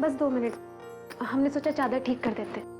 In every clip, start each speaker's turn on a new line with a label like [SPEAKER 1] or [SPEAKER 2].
[SPEAKER 1] बस 2 मिनट, हमने सोचा चादर ठीक कर देते।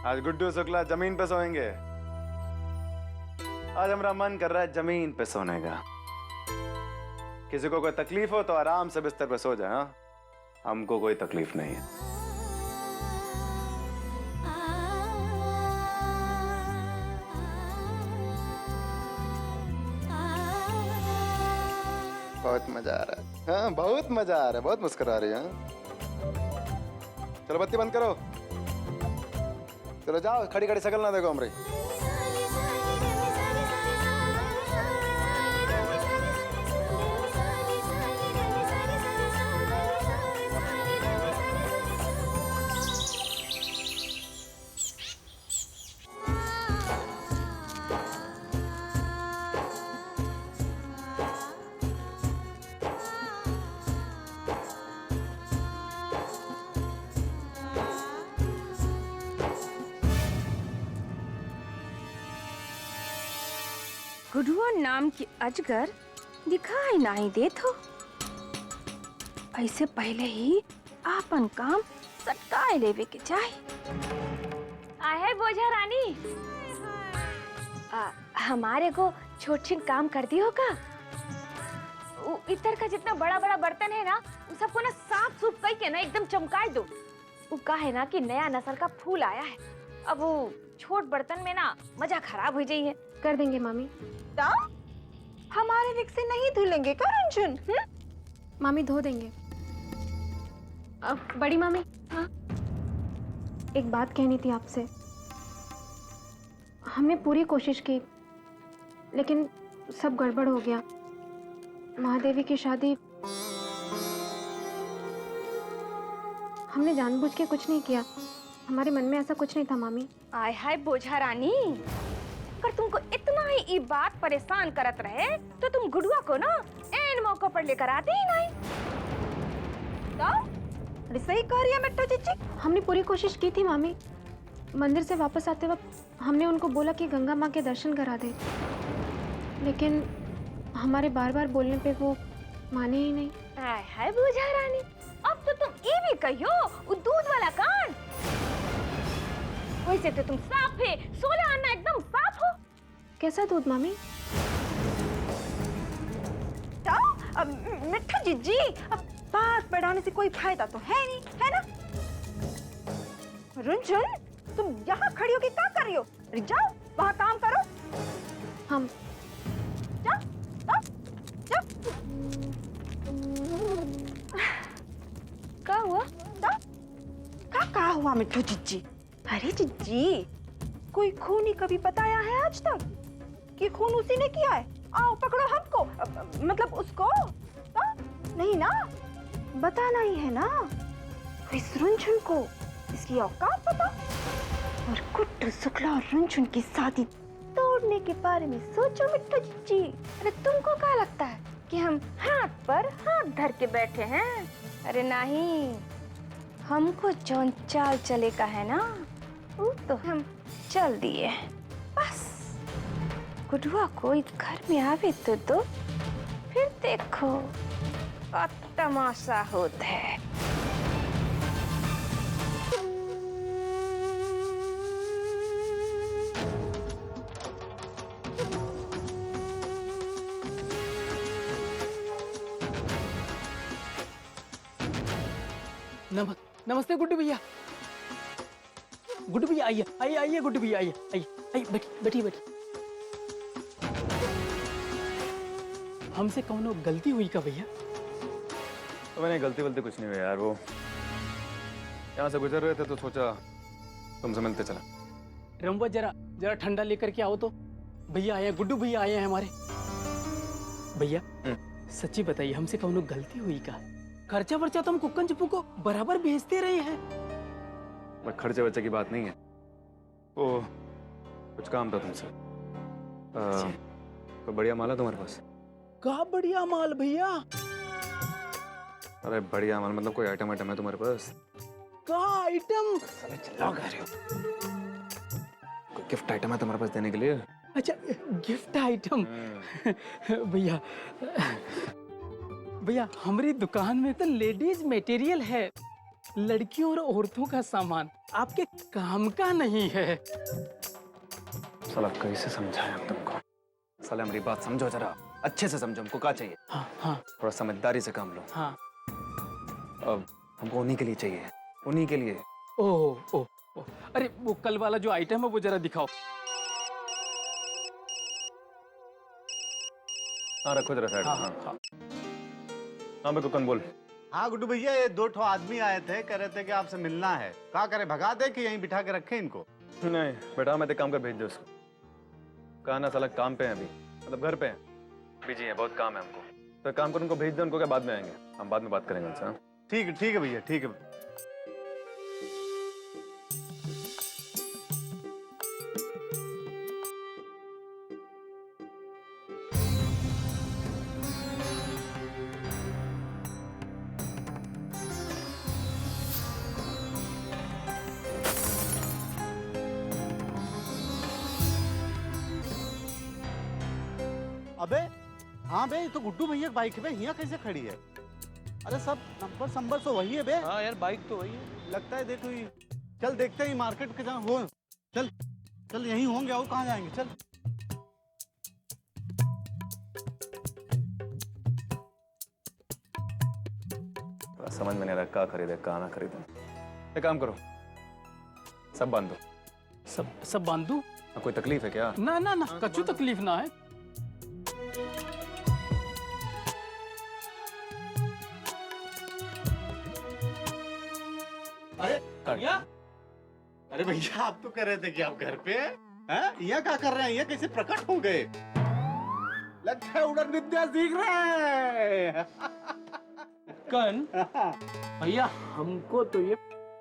[SPEAKER 2] आज गुड्डू शुक्ला जमीन पे सोएंगे। आज हमारा मन कर रहा है जमीन पे सोने का। किसी को कोई तकलीफ हो तो आराम से बिस्तर पे सो जाए। हाँ? हमको कोई तकलीफ नहीं है। बहुत मजा आ रहा है। हाँ, बहुत मजा आ रहा है। बहुत मुस्कुरा रही है। चलो बत्ती बंद करो। चलो जाओ, खड़ी खड़ी शकल ना देखो हमारी।
[SPEAKER 3] गुडुआ नाम की अजगर दिखाई नहीं देत हो। ऐसे पहले ही आपन काम सटकाए लेवे के चाहे।
[SPEAKER 1] आए बोझा रानी, हमारे को छोट छिन काम कर दी होगा। इतर का जितना बड़ा बड़ा बर्तन है ना, उन सबको ना साफ सूफ करके ना एकदम चमकाए दो। वो का है ना कि नया नस्ल का फूल आया है, अब वो छोट बर्तन में ना मजा खराब हो जाइए। कर देंगे मामी।
[SPEAKER 3] हमारे रिक से नहीं धुलेंगे का रंजन?
[SPEAKER 1] मामी धो देंगे। अब बड़ी मामी, हाँ, एक बात कहनी थी आपसे। हमने पूरी कोशिश की लेकिन सब गड़बड़ हो गया। महादेवी की शादी हमने जानबूझ के कुछ नहीं किया। हमारे मन में ऐसा कुछ नहीं था मामी।
[SPEAKER 3] आय हाय बोझा रानी, अगर तुमको इतना ही ये बात परेशान करत रहे तो तुम गुडुआ को ना एन मौके पर लेकर आते ही नहीं। अरे सही कह रही है मिट्टू जीजी।
[SPEAKER 1] हमने पूरी कोशिश की थी मामी। मंदिर से वापस आते वक्त हमने उनको बोला कि गंगा माँ के दर्शन करा दे, लेकिन हमारे बार बार बोलने पे वो माने ही नहीं।
[SPEAKER 3] हाय हाय बोझा रानी, अब तो तुम ये भी कहियो वो दूध वाला कान। वैसे तो तुम साफ है, 16 आना एकदम साफ हो।
[SPEAKER 1] कैसा दूध मामी?
[SPEAKER 3] अब मिट्टू जीजी, अब बात बढ़ाने से कोई फायदा तो है नहीं, है ना? रुंझुन, तुम यहाँ खड़ी होकर क्या कर रही हो? अरे जाओ वहाँ काम करो।
[SPEAKER 1] हम
[SPEAKER 3] जाओ जाओ जाओ।
[SPEAKER 1] क्या हुआ?
[SPEAKER 3] क्या हुआ मिट्टू जीजी? अरे जीजी, कोई खून ही कभी बताया है आज तक कि खून उसी ने किया है? आओ पकड़ो हमको, मतलब उसको। नहीं ना, बताना ही है ना इस रुंझुन को, इसकी औकात पता। और गुड्डू शुक्ला और रुंझुन की शादी तोड़ने के बारे में सोचो मिट्टू जीजी। अरे तुमको क्या लगता है कि हम हाथ पर हाथ धर के बैठे हैं? अरे नहीं, हमको जौन चाल चले का है ना, वो तो हम चल दिए। बस गुडुआ को इस घर में आवे तो दो, फिर देखो और तमाशा होता है।
[SPEAKER 4] नमस्ते गुड्डू भैया। गुड्डू भैया आइए आइए आइए, गुड्डू भैया आइए आइए आइए, बैठिए बैठिए। हमसे कौनो गलती हुई का भैया?
[SPEAKER 2] तो मैंने गलती वलती कुछ नहीं हुई यार, वो यहाँ से गुजर रहे थे तो सोचा तुमसे मिलते चला।
[SPEAKER 4] रंबा जरा जरा ठंडा लेकर के आओ तो। भैया आए हैं, गुड्डू भैया आए हैं हमारे। भैया सच्ची बताइए, हमसे कौनो गलती हुई का? खर्चा वर्चा तो हम कुक्कन चप्पू को बराबर भेजते रहे हैं।
[SPEAKER 2] बट खर्चे वर्चे की बात नहीं है, वो कुछ काम था तुमसे। कोई बढ़िया माल है तुम्हारे पास?
[SPEAKER 4] का बढ़िया माल भैया?
[SPEAKER 2] अरे बढ़िया माल मतलब कोई आइटम है तुम्हारे पास?
[SPEAKER 4] का आइटम?
[SPEAKER 2] चिल्लाओ कह रहे हो? कोई गिफ्ट आइटम है तुम्हारे पास देने के लिए?
[SPEAKER 4] अच्छा गिफ्ट आइटम। भैया भैया हमारी दुकान में तो लेडीज मटेरियल है, लड़कियों और औरतों का सामान, आपके काम का नहीं है।
[SPEAKER 2] साला कैसे समझाएं हम तुमको? साला हमारी बात समझो जरा, अच्छे से समझो। हमको क्या चाहिए?
[SPEAKER 4] हाँ हाँ
[SPEAKER 2] थोड़ा समझदारी से काम लो।
[SPEAKER 4] हाँ।
[SPEAKER 2] अब हमको उन्हीं के लिए चाहिए, उन्हीं के लिए।
[SPEAKER 4] ओह ओह ओह, अरे वो कल वाला जो आइटम है वो जरा दिखाओ।
[SPEAKER 2] हाँ रखो जरा साइड में।
[SPEAKER 4] हाँ
[SPEAKER 2] हाँ
[SPEAKER 4] हाँ।
[SPEAKER 2] हाँ मैं कुकन बोल।
[SPEAKER 5] हाँ गुड्डू भैया, ये 2 ठो आदमी आए थे, कह रहे थे कि आपसे मिलना है। क्या करे, भगा दे कि यहीं बिठा के रखे इनको?
[SPEAKER 2] नहीं बेटा, मैं तो काम कर भेज दो उसको। कहा ना साला काम पे है अभी, मतलब घर पे है, बिजी है, बहुत काम है हमको। तो एक काम करो, उनको भेज दो, उनको क्या बाद में आएंगे, हम बाद में बात करेंगे उनसे। हाँ?
[SPEAKER 5] ठीक है भैया, ठीक है। अबे हाँ बे, ये तो गुड्डू भैया की बाइक है बे, यहाँ कैसे खड़ी है? अरे सब नंबर तो वही है बे।
[SPEAKER 4] हाँ यार बाइक तो वही है।
[SPEAKER 5] लगता है देखो ये। चल देखते हैं मार्केट के जहाँ हो। चल चल यहीं होंगे, और कहाँ जाएंगे? चल।
[SPEAKER 2] समझ में नहीं आ रहा क्या खरीदे क्या ना खरीदे। एक काम करो, सब बांध दो।
[SPEAKER 4] सब बांधू?
[SPEAKER 2] कोई तकलीफ है क्या?
[SPEAKER 4] ना ना ना, कछु तकलीफ ना है।
[SPEAKER 5] अरे भैया, अरे भैया आप तो कह रहे थे कि आप घर पे हैं? यहाँ क्या कर रहे हैं? यहाँ कैसे प्रकट हो गए? लगता है उड़न विद्या सीख रहे हैं।
[SPEAKER 4] कन भैया हमको तो ये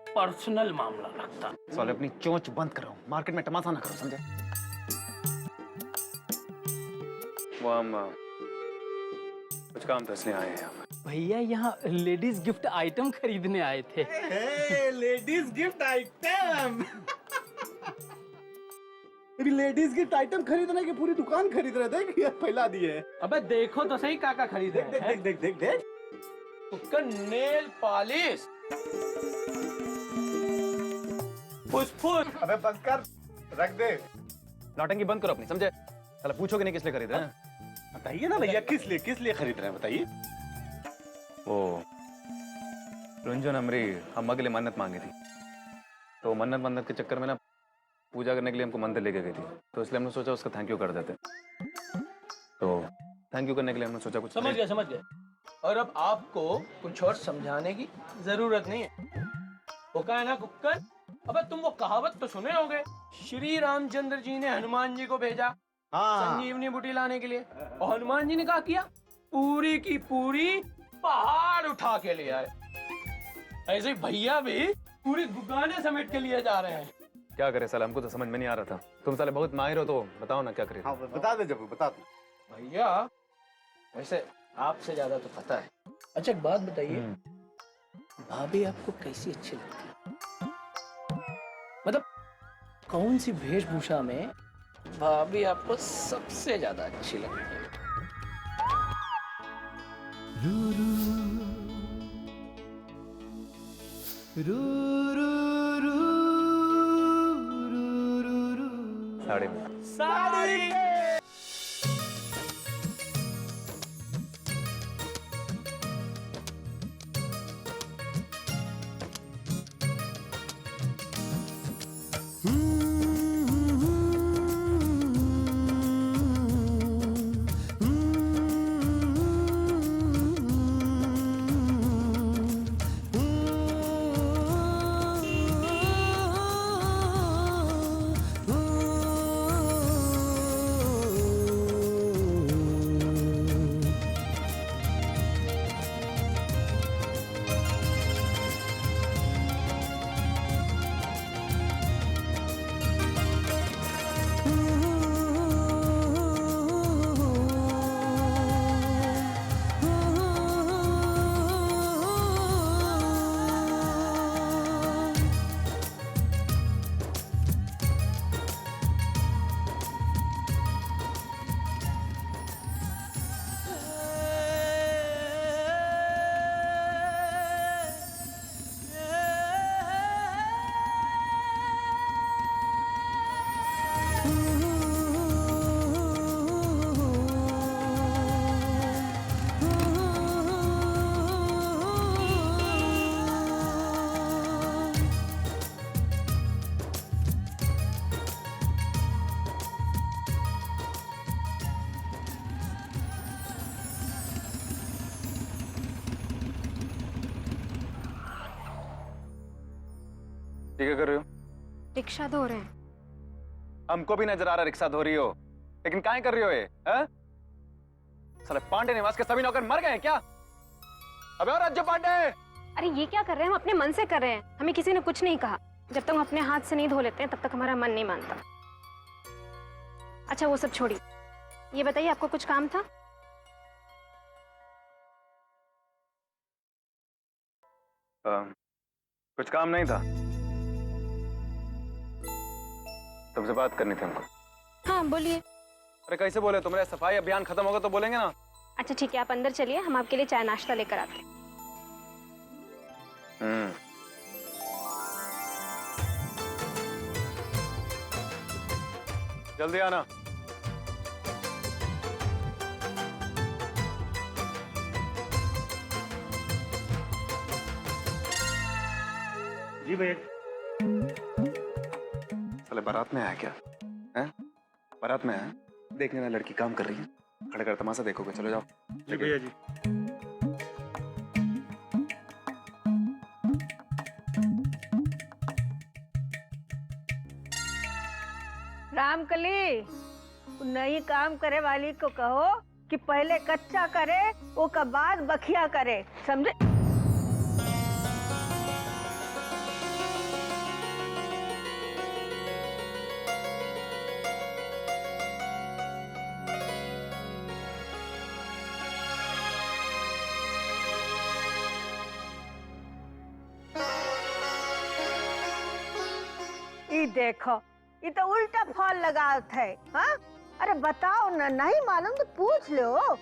[SPEAKER 4] पर्सनल मामला लगता।
[SPEAKER 2] साले अपनी चोंच बंद करो, मार्केट में तमाशा ना करो, समझे? वो हम कुछ काम था इसलिए आए हैं यहाँ पर।
[SPEAKER 4] भैया यहाँ लेडीज गिफ्ट आइटम खरीदने आए थे।
[SPEAKER 5] Ladies gift item. अभी लेडीज गिफ्ट आइटम खरीदने की पूरी दुकान खरीद रहे थे कि ये फैला दिए?
[SPEAKER 4] अबे देखो तो सही काका खरीदे
[SPEAKER 5] देख देख देख देख देख।
[SPEAKER 4] उसका नेल पॉलिश, फुसफुस।
[SPEAKER 5] अबे बंद कर, रख दे।
[SPEAKER 2] नौटंकी बंद करो अपनी, समझे? साला पूछोगे नहीं किस लिए खरीद रहे हैं?
[SPEAKER 5] बताइए ना भैया, किस लिए खरीद रहे हैं, बताइए।
[SPEAKER 2] वो रुंझुन हमरी अम्मा के लिए मन्नत मांगी थी, तो मन्नत के चक्कर में ना पूजा करने के लिए हमको मंदिर लेके गई थी, तो इसलिए हमने सोचा उसका थैंक यू कर देते। तो थैंक यू करने के लिए हमने सोचा कुछ
[SPEAKER 4] समझ गए। और अब आपको कुछ और समझाने की जरूरत नहीं है। वो कहा है ना कुक्कन, अबे तुम वो कहावत तो सुने होगे, श्री रामचंद्र जी ने हनुमान जी को भेजा संजीवनी बूटी लाने के लिए, और हनुमान जी ने क्या किया? पूरी की पूरी पहाड़ उठा के ले आए। ऐसे ही भैया भी पूरी दुकानें समेट के लिए जा रहे हैं।
[SPEAKER 2] क्या करे साला, हमको तो समझ में नहीं आ रहा था। तुम साले बहुत माहिर हो, तो बताओ ना क्या करें।
[SPEAKER 5] हाँ बता दे, जब बता दे।
[SPEAKER 4] भैया वैसे आपसे ज्यादा तो पता है। अच्छा एक बात बताइए, भाभी आपको कैसी अच्छी लगती है? मतलब कौन सी वेशभूषा में भाभी आपको सबसे ज्यादा अच्छी लगती है?
[SPEAKER 2] साड़ी में।
[SPEAKER 4] साड़ी।
[SPEAKER 2] ये क्या कर रहे हो?
[SPEAKER 3] रिक्शा धो रहे हैं।
[SPEAKER 2] हमको भी नजर आ रहा रिक्शा धो रही हो, लेकिन काहे कर रही हो ये? हैं? साले पांडे निवास के सभी नौकर मर गए हैं क्या? अबे और राज्य पांडे!
[SPEAKER 3] अरे ये क्या कर रहे हैं? हम अपने मन से कर रहे हैं, हमें किसी ने कुछ नहीं कहा। जब तक हम अपने हाथ से नहीं धो लेते हैं तब तक हमारा मन नहीं मानता। अच्छा वो सब छोड़िए, ये बताइए आपको कुछ काम था?
[SPEAKER 2] कुछ काम नहीं था, तुमसे बात करनी थी हमको।
[SPEAKER 3] हाँ बोलिए।
[SPEAKER 2] अरे कैसे बोले? तुम्हारे सफाई अभियान खत्म होगा तो बोलेंगे ना।
[SPEAKER 3] अच्छा ठीक है, आप अंदर चलिए, हम आपके लिए चाय नाश्ता लेकर आते हैं।
[SPEAKER 2] जल्दी आना।
[SPEAKER 5] जी भैया।
[SPEAKER 2] साले बारात में आया क्या? हैं? बारात में आया? देखने वाली लड़की काम कर रही है, खड़े कर तमाशा देखोगे? चलो जाओ।
[SPEAKER 5] जी भैया जी।
[SPEAKER 6] रामकली, नई काम करे वाली को कहो कि पहले कच्चा करे, वो का बाद बखिया करे, समझे? ई देखो, ये तो उल्टा फल लगात है। हाँ? अरे बताओ ना, नहीं मालूम तो पूछ लो।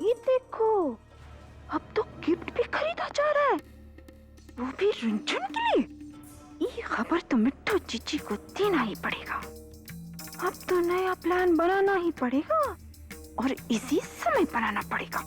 [SPEAKER 3] ये देखो, अब तो गिफ्ट भी खरीदा जा रहा है, वो भी रुंझुन के लिए। ये खबर तो मिट्टू चीची को देना ही पड़ेगा। अब तो नया प्लान बनाना ही पड़ेगा और इसी समय बनाना पड़ेगा।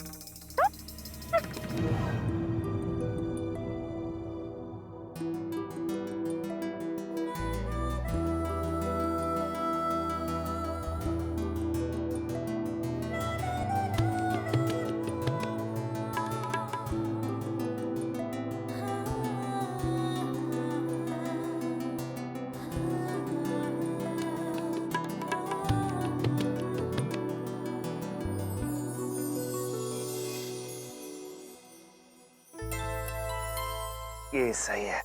[SPEAKER 2] ये सही है।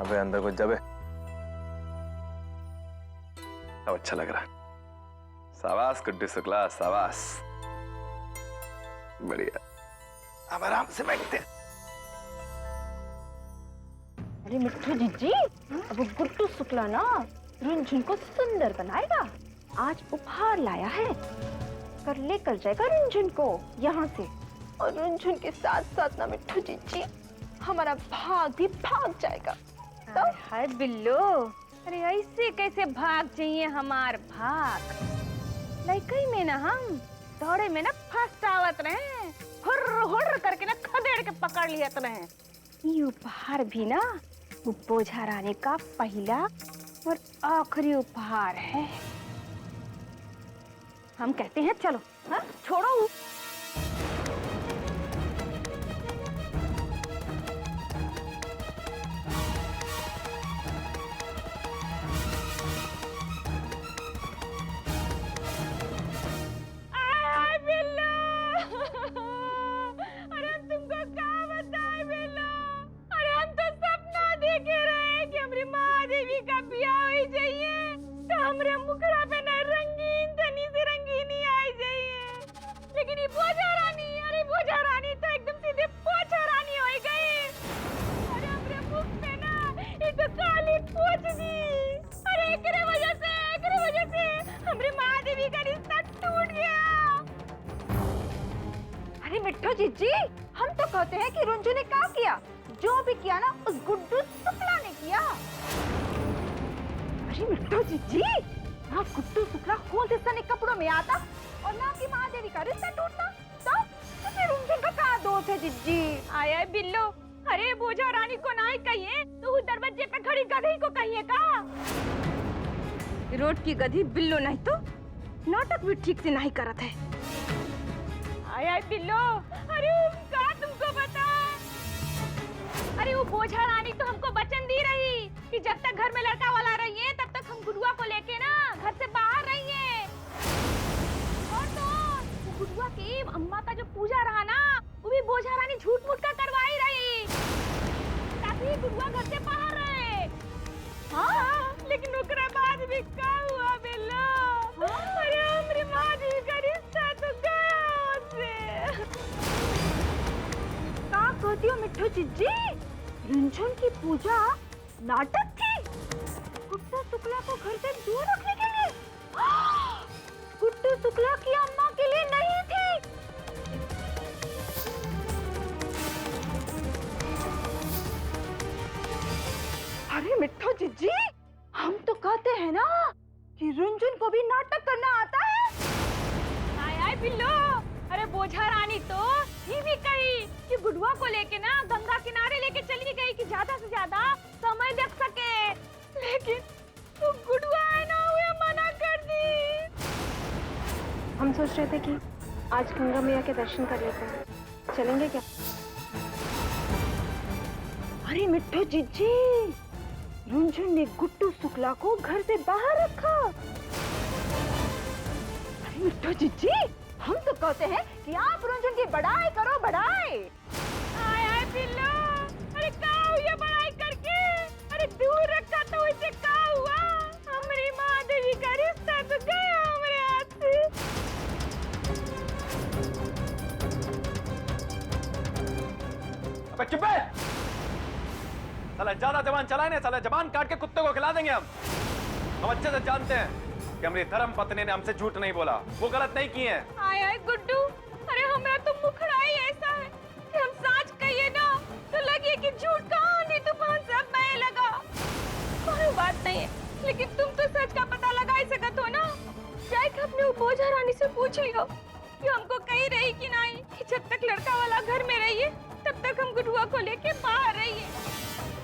[SPEAKER 2] अबे अंदर कुछ जबे, अब अच्छा लग रहा है। शाबाश गुड्डू शुक्ला, शाबाश, बढ़िया। अब आराम से बैठते हैं।
[SPEAKER 3] अरे मिट्टू जीजी, अब गुड्डू शुक्ला ना रुंझुन को सुंदर बनाएगा। आज उपहार लाया है, कर लेकर जाएगा रुंझुन को यहाँ से। और रुंझुन के साथ साथ ना मिट्टू जीजी, हमारा भाग भी भाग जाएगा।
[SPEAKER 1] तो हाय बिल्लो, अरे ऐसे कैसे भाग चाहिए हमार भाग? लड़कई में ना हम दौड़े में ना फर्स्ट आवत रहे, हुर्र हुर्र करके ना खदेड़ के पकड़ लियत रहे। ये उपहार भी ना वो बोझा रानी का पहला और आखिरी उपहार है। हम कहते हैं चलो, हाँ छोड़ो।
[SPEAKER 3] मिट्टू जीजी, हम तो कहते हैं कि रुंझुन ने क्या किया? जो भी किया ना उस गुड्डू शुक्ला ने किया। अरे मिट्टू जीजी, ना गुड्डू शुक्ला खोलते सने कपड़ों में आता और ना कि महादेवी का रिश्ता टूटता, तो फिर रुंझुन का क्या दोष है जीजी?
[SPEAKER 1] आया बिल्लो, अरे बोझा रानी को ना ही कहिए तो उस दरवाजे पे खड़ी गधी को कहिए का।
[SPEAKER 3] रोड की गधी बिल्लो नहीं तो नाटक भी ठीक से नहीं करत है।
[SPEAKER 1] आय आय बिल्लो, अरे का तुमको बता। अरे वो बोझा रानी तो हमको वचन दी रही कि जब तक घर में लड़का वाला रहिए तब तक हम गुडुआ को लेके ना घर से बाहर रहिए। और तो वो गुडुआ की अम्मा का जो पूजा रहा ना वो भी बोझा रानी झूठ मूठ का करवाई रही ताकि गुडुआ घर से बाहर रहे। हाँ, लेकिन ओकरा बाद भी का हुआ बिल्लो? अरे हमरी माँ जी का रिश्ता तो गया उससे।
[SPEAKER 3] का कहती हो मिट्ठू जीजी? रुंझुन की पूजा नाटक थी? गुड्डू शुक्ला को घर से दूर रखने के लिए? गुड्डू शुक्ला की अम्मा के लिए नहीं थी। अरे मिट्ठू जीजी, हम तो कहते हैं ना कि रुंझुन को भी नाटक करना आता है।
[SPEAKER 1] आय आय बिल्लो, अरे बोझा रानी तो ये भी कही कि गुडुआ को लेके ना गंगा किनारे लेके चली गई कि ज्यादा से ज्यादा समय देख सके, लेकिन वो गुडुआ है ना वो मना कर दी।
[SPEAKER 3] हम सोच रहे थे कि आज गंगा मैया के दर्शन कर लेते हैं, चलेंगे क्या? अरे मिट्ठू जीजी, रुंझुन ने गुड्डू शुक्ला को घर से बाहर रखा। अरे मिट्ठू जीजी, हम तो कहते हैं कि आप रुंझुन की बड़ाई करो, बड़ाई।
[SPEAKER 1] आय आय बिल्लो, अरे का हुआ बड़ाई करके? अरे दूर रखा तो इसे का हुआ? हमारी माँ देवी का रिश्ता तो गया हमारे हाथ से।
[SPEAKER 2] अबे चुप है! साला ज्यादा जबान चलाए ना, साला जबान काट के कुत्ते को खिला देंगे हम अच्छे से जानते हैं कि हमारी धर्म पत्नी ने हमसे झूठ नहीं बोला, वो गलत नहीं किए हैं।
[SPEAKER 1] आय आय गुड्डू, अरे हमारा तो मुखड़ा ही ऐसा है कि हम सच कहिए ना तो लगे कि झूठ का आंधी तूफान सब बहे लगा। कोई बात नहीं है, लेकिन तुम तो सच का पता लगा ही सकत हो ना। जाके अपने वो बोझा रानी से पूछ लियो कि हमको कही रही कि नहीं कि जब तक लड़का वाला घर में रहिए तब तक हम गुडुआ को लेके बाहर रहिए।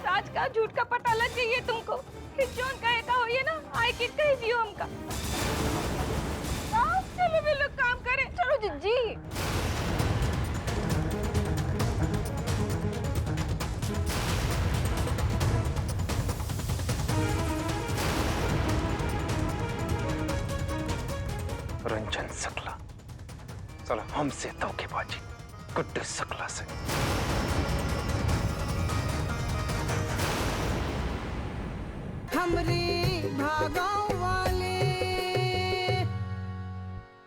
[SPEAKER 1] सच का झूठ का पता लग जाइए तुमको कि जोन कहे का हो ये ना आए कि कह दियो हमका। चलो वे लोग काम करें।
[SPEAKER 3] चलो जीजी।
[SPEAKER 2] रंजन शुक्ला, चलो हमसे धोखेबाजी, गुड्डू शुक्ला से।
[SPEAKER 7] हमरी भागाओ